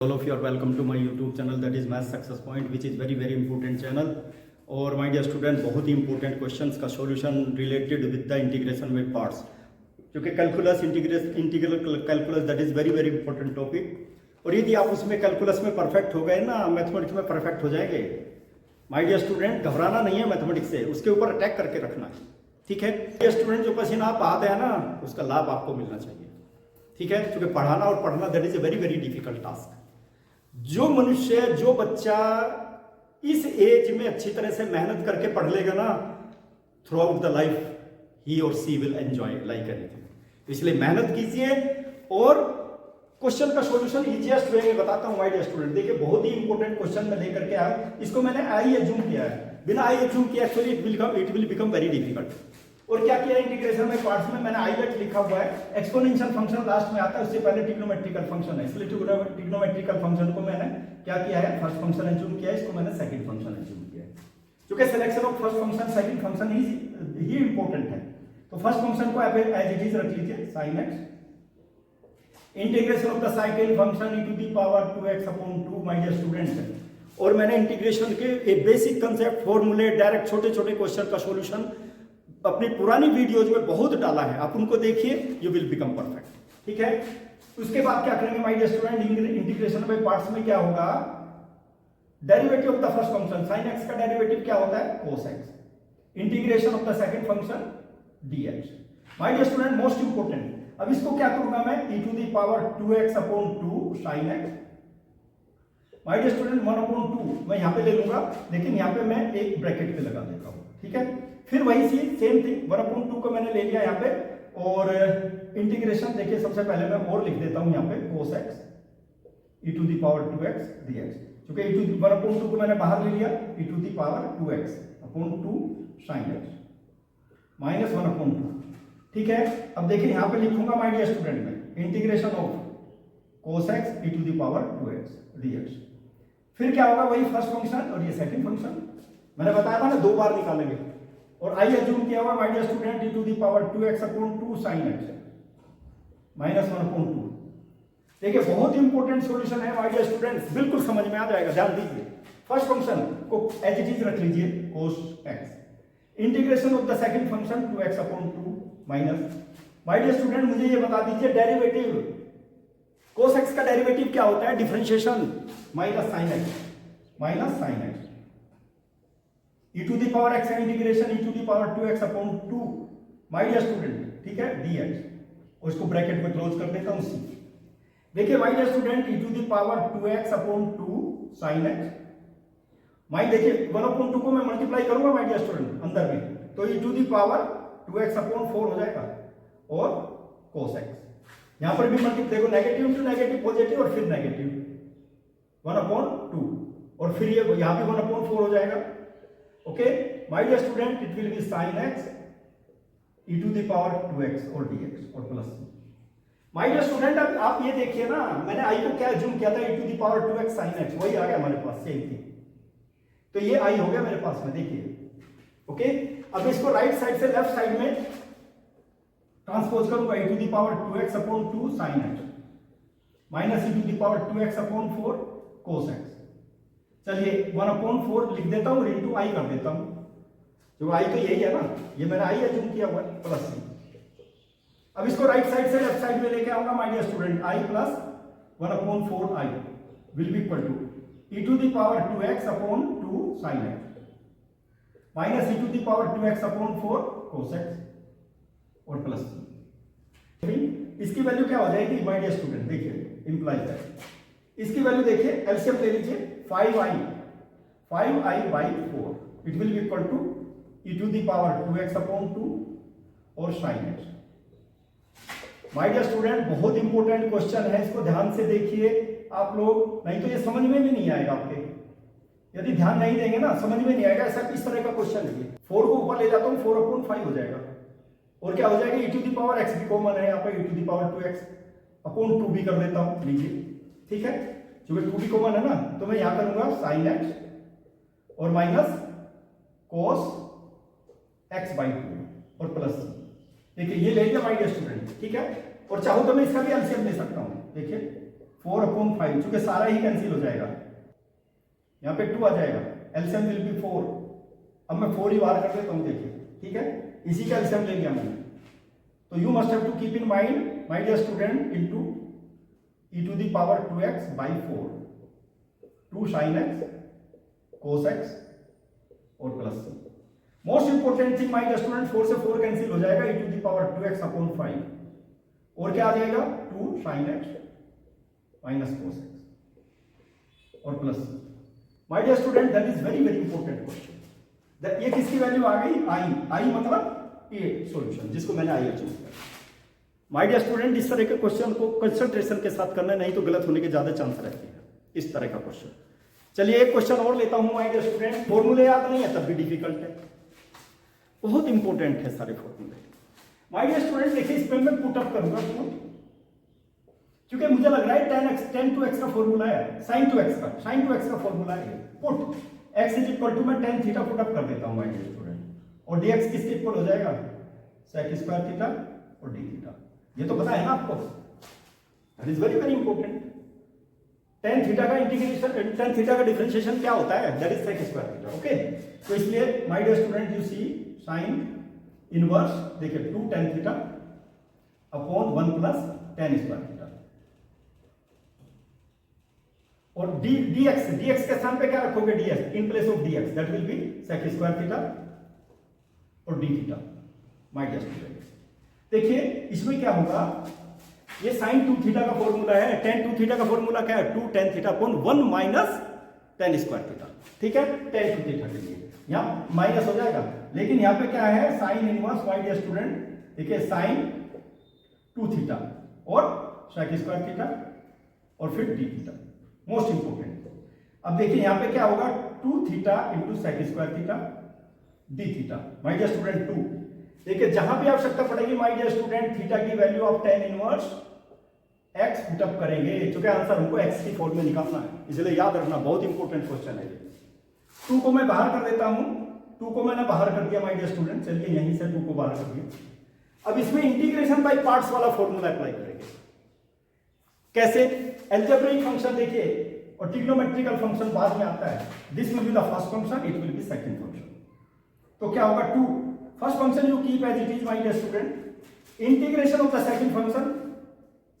All of you are welcome to my YouTube channel, that is Math Success Point, which is very important channel. और my dear student, बहुत ही important questions का solution related with the integration with parts, क्योंकि calculus integral calculus that is very important topic. और यदि आप उसमें calculus में परफेक्ट हो गए ना, मैथमेटिक्स में परफेक्ट हो जाएंगे। माय डियर स्टूडेंट, घबराना नहीं है मैथमेटिक्स से, उसके ऊपर अटैक करके रखना है, ठीक है। डियर स्टूडेंट, जो पसीना आप बहाते हैं ना, उसका लाभ आपको मिलना चाहिए, ठीक है, क्योंकि पढ़ाना और पढ़ना that is a very difficult task. जो मनुष्य, जो बच्चा इस एज में अच्छी तरह से मेहनत करके पढ़ लेगा ना, थ्रू आउट द लाइफ ही और सी विल एंजॉय लाइक एनीथिंग। इसलिए मेहनत कीजिए और क्वेश्चन का सॉल्यूशन इजीएस्ट वे में बताता हूं माय डियर स्टूडेंट। देखिए, बहुत ही इंपॉर्टेंट क्वेश्चन में लेकर के आया, इसको मैंने आई एज्यूम किया है, बिना आई एज्यूम किया actually it will become very difficult. और क्या किया इंटीग्रेशन में पार्ट्स में, मैंने आईलेट लिखा हुआ है, एक्सपोनेंशियल फंक्शन लास्ट में आता है, उससे पहले ट्रिग्नोमेट्रिकल फंक्शन है, इसलिए ट्रिग्नोमेट्रिकल फंक्शन को मैंने क्या किया है, फर्स्ट फंक्शन एज्यूम किया है, इसको मैंने सेकंड फंक्शन एज्यूम किया है, क्योंकि selection of first function second function ही इंपॉर्टेंट है। तो फर्स्ट फंक्शन को एज इट इज रख लीजिए, sin x, integration of the second function e to the power 2x/2 my dear students. और मैंने इंटीग्रेशन के एक बेसिक कंसेप्ट, फॉर्मूले, डायरेक्ट छोटे क्वेश्चन का सॉल्यूशन अपनी पुरानी वीडियोज में बहुत डाला है, आप उनको देखिए, यू विल बिकम परफेक्ट, ठीक है। उसके बाद क्या करेंगे my dear student, integration by parts में क्या होगा, derivative of the first function sin x का डेरिवेटिव क्या होता है, cos x, integration of the second function dx। My dear student, most important, अब इसको क्या करूंगा मैं, e to the power 2x/2 sin x। My dear student, 1/2 मैं यहां पे ले लूंगा, लेकिन यहां पे मैं एक ब्रैकेट पे लगा देता हूं, ठीक है। फिर वही चीज, सेम थिंग, 1/2 को मैंने ले लिया यहाँ पे, और इंटीग्रेशन देखिए, सबसे पहले मैं और लिख देता हूं यहाँ पे cos x e to the power 2x dx, क्योंकि 1/2 को मैंने बाहर ले लिया, e to the power 2x/2 sin x minus 1/2, ठीक है। अब देखिए यहाँ पे लिखूंगा माय डियर स्टूडेंट में integration of cos x e to the power 2x dx। फिर क्या होगा, वही फर्स्ट फंक्शन और ये सेकंड फंक्शन, मैंने बताया था ना, दो बार निकालेंगे। और आई एज्यूम किया हुआ my dear student, e to the power 2x/2 sin x minus 1/2। देखिए, बहुत इंपॉर्टेंट सॉल्यूशन है माय डियर स्टूडेंट्स, बिल्कुल समझ में आ जाएगा, ध्यान दीजिए। फर्स्ट फंक्शन को एज इट इज रख लीजिए, cos x, integration of the second function 2x/2 minus, my dear student मुझे ये बता दीजिए डेरिवेटिव, cos x का डेरिवेटिव क्या होता है, differentiation, minus sin x e to the power x का integration e to the power 2x/2 my dear student, ठीक है, dx। और इसको ब्रैकेट में क्लोज कर देता हूं c। देखिए my dear student, e to the power 2x/2 sin x, my देखिए 1/2 को मैं मल्टीप्लाई करूंगा माय डियर स्टूडेंट अंदर में, तो e to the power 2x/4 हो जाएगा, और cos x यहां पर भी मल्टीप्लाई, देखो नेगेटिव टू नेगेटिव पॉजिटिव, और फिर नेगेटिव 1/2, और फिर ये यहां भी 1/4 हो जाएगा, okay. My dear student, it will be sin x e to the power 2x और dx और plus c। My dear student, अब आप ये देखिए ना, मैंने i को क्या एज्यूम किया था, e to the power 2x sin x, वही आ गया हमारे पास, सेम थिंग। तो ये i हो गया मेरे पास में, देखिए, ओके। अब इसको राइट साइड से लेफ्ट साइड में ट्रांसपोज करूंगा, e to the power 2x/2 sin x minus e to the power 2x/4 cos x। चलिए 1/4 लिख देता हूं, इनटू i कर देता हूं, जो i तो यही है ना, ये मैंने i एज्यूम किया हुआ है, प्लस c। अब इसको राइट साइड से लेफ्ट साइड में लेके आऊंगा my dear student, i plus 1/4i will be equal to e to the power 2x/2 sin x minus e to the power 2x/4 cos x और plus c। इसकी value क्या हो जाएगी my dear student, देखिए, implies that, इसकी value देखिए, LCM ले लीजिए, 5i by 4 it will be equal to e to the power 2x/2 और sin x। My dear student, बहुत इंपॉर्टेंट क्वेश्चन है, इसको ध्यान से देखिए आप लोग, नहीं तो ये समझ में भी नहीं आएगा आपके, यदि ध्यान नहीं देंगे ना, समझ में नहीं आएगा। ऐसा इस तरह का क्वेश्चन है, 4 को ऊपर ले जाता हूं, 4/5 हो जाएगा, और क्या हो जाएगा, e to the power x भी कॉमन है यहाँ पे, e to the power 2x/2 भी कर देता हूं, लीजिए, ठीक है, क्योंकि 2 भी कॉमन है ना, तो मैं यहां करूंगा sin x और माइनस cos x/2 और प्लस c। देखिए, ये ले लिया माय डियर स्टूडेंट, ठीक है। और चाहो तो मैं इसका भी एलसीएम ले सकता हूं, देखिए 4/5, चूंकि सारा ही कैंसिल हो जाएगा, यहाँ पे 2 आ जाएगा, एलसीएम विल बी 4। अब मैं 4 ही बाहर कर देता हूँ, देखिए, ठीक है, इसी का एलसीएम ले लिया मैंने। तो you must have to keep in mind my dear student, into e⁻ 2x/4, 2 sin x cos x और plus c। Most important thing my dear student, 4 से 4 कैंसिल हो जाएगा, e⁻ 2x/5 और क्या आ जाएगा, 2 sin x minus cos x और plus c। My dear student, that is very very important question. ये किसकी वैल्यू आ गई, आई मतलब ये सॉल्यूशन जिसको मैंने आई चूज किया। माय डियर स्टूडेंट, इस तरह के क्वेश्चन को कंसंट्रेशन के साथ करना, नहीं तो गलत होने के ज्यादा चांस रहते हैं इस तरह का क्वेश्चन। चलिए एक क्वेश्चन और लेता हूं माय डियर स्टूडेंट, फॉर्मूले याद नहीं है तब भी डिफिकल्ट है, बहुत इंपॉर्टेंट है सारे फॉर्मूले। माय डियर स्टूडेंट देखिए, इसमें मैं पुट अप करूंगा पुट, क्योंकि मुझे लग रहा है tan 2x का फॉर्मूला है, sin 2x का फॉर्मूला है, put x is equal to, मैं tan थीटा पुट अप कर देता हूं माय डियर स्टूडेंट, और dx किसके इक्वल हो जाएगा, sec स्क्वायर थीटा और d थीटा। ये तो पता है ना आपको, that is very very important. tan theta का इंटीग्रेशन, tan थीटा का डिफरेंशिएशन क्या होता है, that is sec square theta. Okay, तो इसलिए my dear student you see sin inverse, देखिए 2 tan theta upon 1 plus tan square theta, और dx के स्थान पे क्या रखोगे, dx in place of dx, that will be sec square theta और d theta. My dear student देखिए, इसमें क्या होगा, ये sin 2 थीटा का फॉर्मूला है, tan 2 थीटा का फॉर्मूला क्या है, 2 tan theta upon 1 minus tan square theta, ठीक है, tan 2 थीटा के लिए यहाँ माइनस हो जाएगा, लेकिन यहाँ पे क्या है, sin inverse my dear student, देखिए sin 2 थीटा और sec स्क्वायर थीटा और फिर d थीटा, मोस्ट इंपोर्टेंट। अब देखिए यहाँ पे क्या होगा, 2 theta into sec square theta d theta, my dear student 2। देखिए जहां भी आवश्यकता पड़ेगी माय डियर स्टूडेंट, थीटा की value of tan inverse x put up करेंगे, क्योंकि आंसर हमको x की फॉर्म में निकालना है, इसलिए याद रखना, बहुत इंपॉर्टेंट क्वेश्चन है ये। 2 को मैं बाहर कर देता हूं, 2 को मैंने बाहर कर दिया माय डियर स्टूडेंट, चलिए यहीं से 2 को बाहर कर दिया। अब इसमें इंटीग्रेशन बाय पार्ट्स वाला फॉर्मूला अप्लाई करेंगे, कैसे, अलजेब्रिक फंक्शन देखिए और ट्रिग्नोमेट्रिकल फंक्शन बाद में आता है, this will be the first function, it will be second function. तो क्या होगा, 2 first function you keep as it is my dear student, integration of the second function,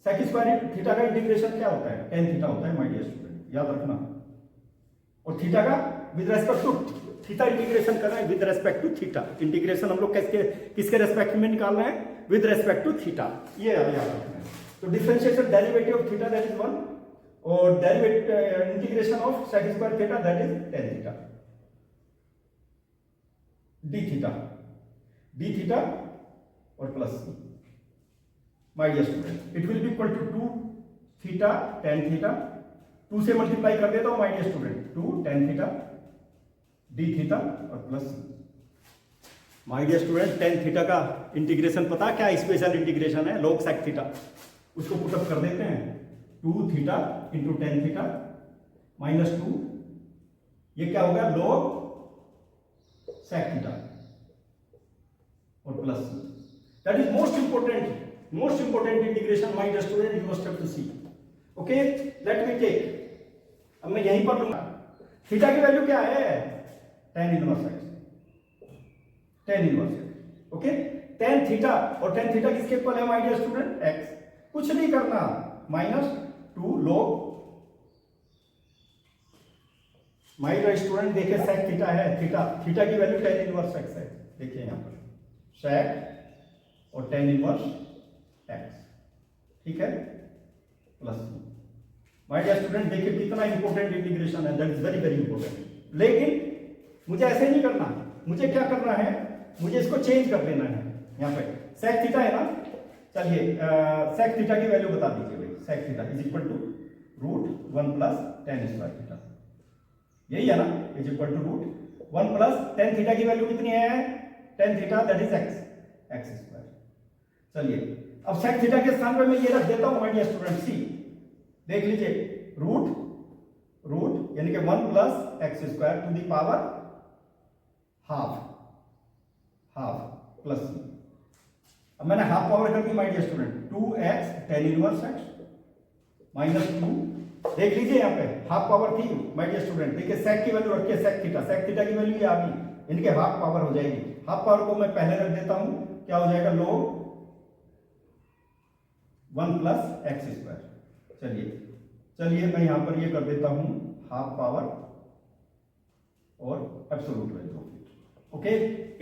sec square theta का integration क्या होता है, tan थीटा होता है my dear student, याद रखना, और थीटा का with respect to theta integration कर रहे हैं, with respect to theta integration हम लोग किसके रेस्पेक्ट में निकाल रहे हैं, विद रेस्पेक्ट टू थीटा, ये याद रखना है। तो differentiation derivative of theta that is 1, और derivative integration of sec square theta that is tan theta, d theta और plus c। My dear student it will be equal to 2 theta tan theta, 2 से multiply कर देता हूं my dear student, 2 tan theta d theta और plus c। My dear student tan theta का integration पता क्या special integration है, log sec theta, उसको पुटअप कर देते हैं, 2 theta into tan theta minus 2, ये क्या हो गया, log sec थीटा और plus c। That is most important integration my dear student, you must have to see. Okay, let me take, अब मैं यहीं पर लूंगा, थीटा की वैल्यू क्या है, tan inverse x, okay, tan theta, और tan थीटा किसके इक्वल है माय डियर स्टूडेंट, x, कुछ नहीं करना, minus 2 log, my dear student देखिए sec थीटा है, थीटा की वैल्यू tan इनवर्स x है, देखिए यहां पर sec और tan इनवर्स x, ठीक है, प्लस माय डियर स्टूडेंट देखिए कितना इंपॉर्टेंट इंटीग्रेशन है, that is very very important. लेकिन मुझे ऐसे नहीं करना, मुझे क्या करना है, मुझे इसको चेंज कर देना है, यहाँ पे sec थीटा है ना, चलिए sec थीटा की वैल्यू बता दीजिए भाई, sec theta is equal to √1 plus tan square theta, यही है ना, is equal to √1 plus tan theta की वैल्यू कितनी है, tan theta that is x square. चलिए अब sec थीटा के स्थान पर मैं ये रख देता हूं माय डियर स्टूडेंट, सी देख लीजिए, रूट यानी कि 1 plus x square to the power half plus c। अब मैंने हाफ पावर कर दी my dear student, 2x tan inverse x -2। देख लीजिए यहाँ पे हाफ पावर थी माय डियर स्टूडेंट। देखिए सेक की वैल्यू रखिए, सेक थीटा की वैल्यू ये आ गई, इनके हाफ पावर हो जाएगी। हाफ पावर को मैं पहले रख देता हूं, क्या हो जाएगा, log 1 + x²। चलिए मैं यहां पर ये कर देता हूं हाफ पावर और एब्सोल्यूट वैल्यू। ओके,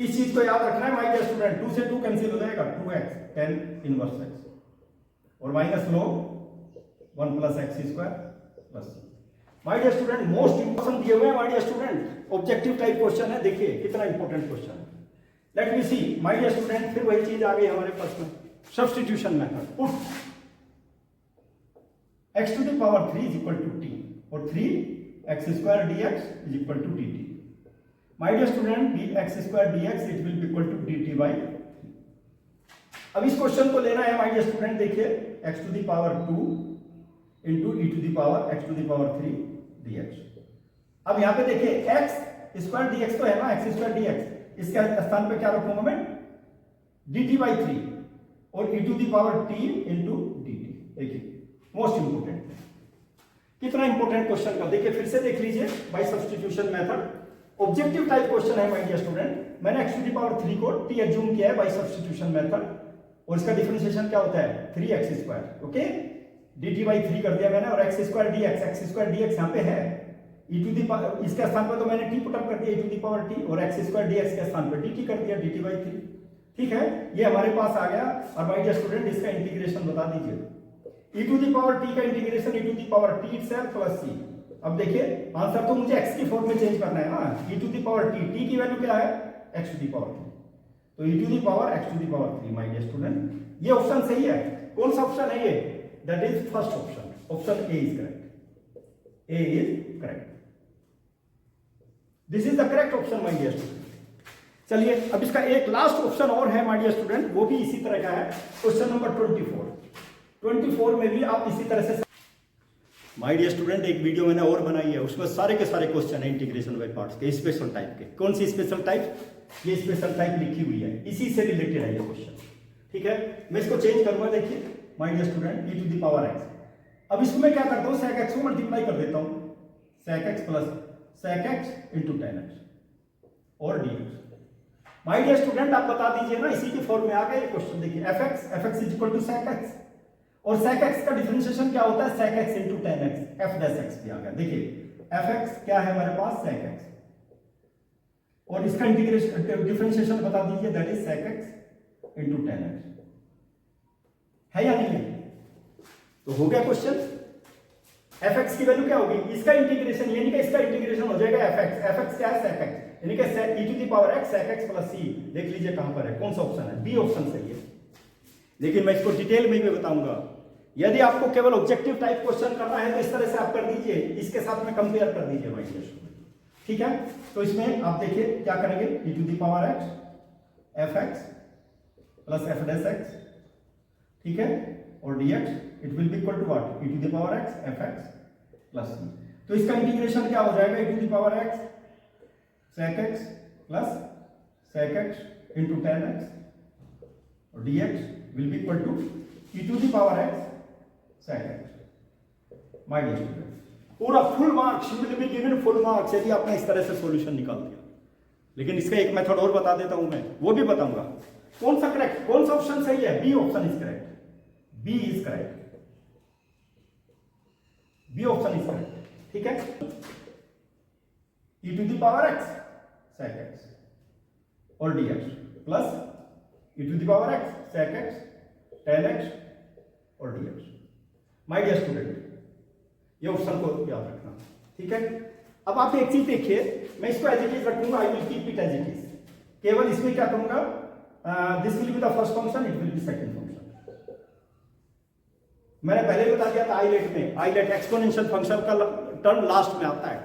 इस चीज को याद रखना है माय डियर स्टूडेंट। 2 से 2 कैंसिल हो जाएगा, 2x tan इनवर्स x और minus log 1 + x² + c। My dear student most important दिए हुए हैं my dear student, objective type question है। देखिए कितना इंपॉर्टेंट क्वेश्चन है। Let me see my dear student, फिर वही चीज आ गई हमारे पास में, substitution method. Put x⁻³ = t और 3x² dx = dt। My dear student dx² dx it will be equal to dt/3। अब इस क्वेश्चन को लेना है माय डियर स्टूडेंट। देखिए x⁻² × e⁻x⁻³ dx। अब यहां पे देखिए x² dx तो है ना, x² dx, इसके स्थान पे क्या रखूंगा मैं, dt/3 और e⁻t × dt। देखिए मोस्ट इंपोर्टेंट, कितना इंपोर्टेंट क्वेश्चन का। देखिए फिर से देख लीजिए by substitution method, objective type question है माय डियर स्टूडेंट। मैंने x⁻³ को t एज्यूम किया है बाय सब्स्टिट्यूशन मेथड और इसका डिफरेंशिएशन क्या होता है, 3x²। ओके, dt/3 कर दिया मैंने और x² dx यहां पे है, इसके स्थान पर तो मैंने t पुट अप कर दिया e⁻t और x² dx के स्थान पर dt कर दिया dt/3। ठीक है, ये हमारे पास आ गया। और माय डियर स्टूडेंट इसका इंटीग्रेशन बता दीजिए, e⁻t का इंटीग्रेशन e⁻t itself + c। अब देखिए आंसर तो मुझे x की फॉर्म में चेंज करना है ना, e⁻t, t की वैल्यू क्या है, x⁻3, तो e⁻x⁻3 माय डियर स्टूडेंट। ये ऑप्शन सही है। कौन सा ऑप्शन है ये, that is first option, option A is correct, A is correct, this is the correct option my dear student. चलिए अब इसका एक लास्ट ऑप्शन और है माय डियर स्टूडेंट, वो भी इसी तरह का है, क्वेश्चन नंबर 24 में भी आप इसी तरह से। माय डियर स्टूडेंट एक वीडियो मैंने और बनाई है, उसमें सारे के सारे क्वेश्चन है इंटीग्रेशन बाय पार्ट्स के, स्पेशल टाइप के। कौन सी स्पेशल टाइप, ये स्पेशल टाइप लिखी हुई है, इसी से रिलेटेड है ये क्वेश्चन। ठीक है, मैं इसको चेंज करूंगा। देखिए माय डियर स्टूडेंट e⁻x, अब इसको मैं क्या करता हूं, sec x को मल्टीप्लाई कर देता हूं, sec x + sec x × tan x और dx। माय डियर स्टूडेंट आप बता दीजिए ना, इसी के फॉर्म में आ गया ये क्वेश्चन। देखिए fx = sec x और sec x का डिफरेंशिएशन क्या होता है, sec x × tan x, f' भी आ गया। देखिए fx क्या है हमारे पास, sec x, और इसका इंटीग्रेशन डिफरेंशिएशन बता दीजिए, that is sec x × tan x, है या नहीं है, तो हो गया क्वेश्चन। fx की वैल्यू क्या होगी, इसका इंटीग्रेशन यानी कि इसका इंटीग्रेशन हो जाएगा fx क्या है, sec x, यानी कि e⁻x sec x + c। देख लीजिए कहां पर है, कौन सा ऑप्शन है, बी ऑप्शन सही है। लेकिन मैं इसको डिटेल में भी बताऊंगा। यदि आपको केवल ऑब्जेक्टिव टाइप क्वेश्चन करना है तो इस तरह से आप कर दीजिए, इसके साथ में कंपेयर कर दीजिए माय डियर स्टूडेंट। ठीक है, तो इसमें आप देखिए क्या करेंगे, e⁻x fx + f'(x), ठीक है, और dx it will be equal to what, e⁻x fx + c। तो इसका इंटीग्रेशन क्या हो जाएगा, e⁻x sec x + sec x × tan x और dx will be equal to e⁻x sec x। My dear student पूरा full marks, you will be given full marks यदि आपने इस तरह से सॉल्यूशन निकाल दिया। लेकिन इसका एक मेथड और बता देता हूं मैं, वो भी बताऊंगा। कौन सा करेक्ट, कौन सा ऑप्शन सही है, B option is correct, B is correct, B option is correct. ठीक है, e⁻x sec x और dx plus e⁻x sec x tan x और dx। माय डियर स्टूडेंट ये ऑप्शन को याद रखना। ठीक है, अब आप एक चीज देखिए, मैं इसको एज इट इज रखूंगा, I will keep it as it is. केवल इसमें क्या करूंगा, this will be the first function, it will be second function. मैंने पहले बता दिया था आईलेट में, आईलेट एक्सपोनेंशियल फंक्शन का टर्म लास्ट में आता है।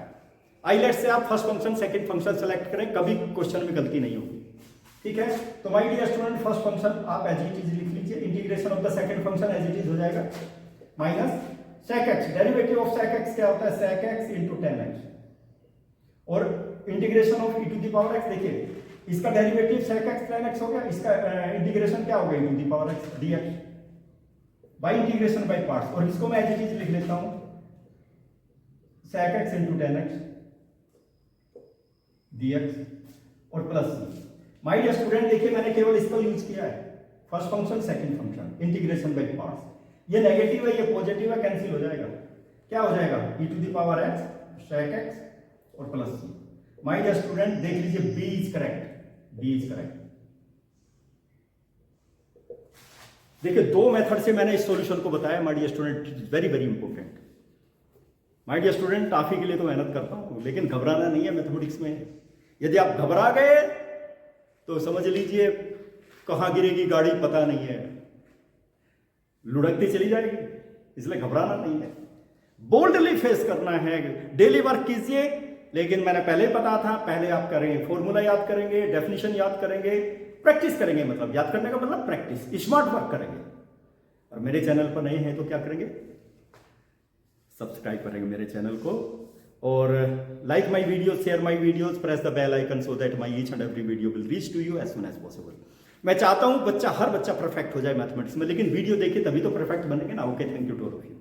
आईलेट से आप first function second function select करें, कभी क्वेश्चन में गलती नहीं होगी। ठीक है, तो my dear student first function आप एज इट इज लिख लीजिए, integration of the second function as it is हो जाएगा, minus sec x, derivative of sec x क्या होता है, sec x × tan x, और इंटीग्रेशन ऑफ e⁻x, देखिए इसका derivative sec x tan x हो गया, इसका इंटीग्रेशन क्या हो गया e⁻x dx। By integration by parts, और इसको मैं एज इट इज लिख लेता हूं sec x into tan x dx और plus c। My dear student देखिए मैंने केवल इसको यूज किया है, first function second function, integration by parts. ये नेगेटिव है ये पॉजिटिव है, कैंसिल हो जाएगा, क्या हो जाएगा e to the power x sec x और plus c। My dear student देख लीजिए b is correct, b is correct. देखिए दो मेथड से मैंने इस सॉल्यूशन को बताया my dear student, very very important. My dear student आप ही के लिए तो मेहनत करता हूं, लेकिन घबराना नहीं है मैथमेटिक्स में। यदि आप घबरा गए तो समझ लीजिए कहां गिरेगी गाड़ी पता नहीं है, लुढ़कती चली जाएगी, इसलिए घबराना नहीं है, बोल्डली फेस करना है, डेली वर्क कीजिए। लेकिन मैंने पहले बताया था, पहले आप करेंगे फॉर्मूला याद करेंगे, डेफिनेशन याद करेंगे, प्रैक्टिस करेंगे, मतलब याद करने का मतलब प्रैक्टिस, स्मार्ट वर्क करेंगे। और मेरे चैनल पर नए हैं तो क्या करेंगे, सब्सक्राइब करेंगे मेरे चैनल को, और like my videos, share my videos, press the bell icon so that my each and every video will reach to you as soon as possible. मैं चाहता हूं हर बच्चा परफेक्ट हो जाए मैथमेटिक्स में, लेकिन वीडियो देखिए तभी तो परफेक्ट बनेंगे ना। Okay, thank you to all of you.